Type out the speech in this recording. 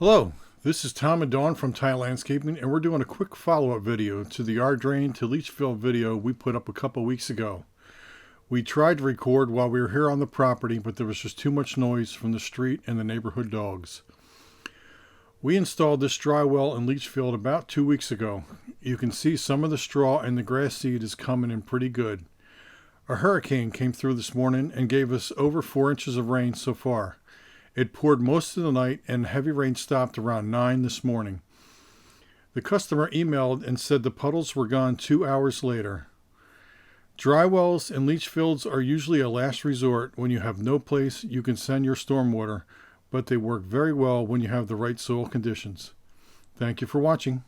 Hello, this is Tom and Dawn from Thai Landscaping, and we're doing a quick follow-up video to the Our Drain to Leach Field video we put up a couple weeks ago. We tried to record while we were here on the property, but there was just too much noise from the street and the neighborhood dogs. We installed this dry well and leach field about 2 weeks ago. You can see some of the straw and the grass seed is coming in pretty good. A hurricane came through this morning and gave us over 4 inches of rain so far. It poured most of the night and heavy rain stopped around 9 this morning. The customer emailed and said the puddles were gone 2 hours later. Dry wells and leach fields are usually a last resort when you have no place you can send your stormwater, but they work very well when you have the right soil conditions. Thank you for watching.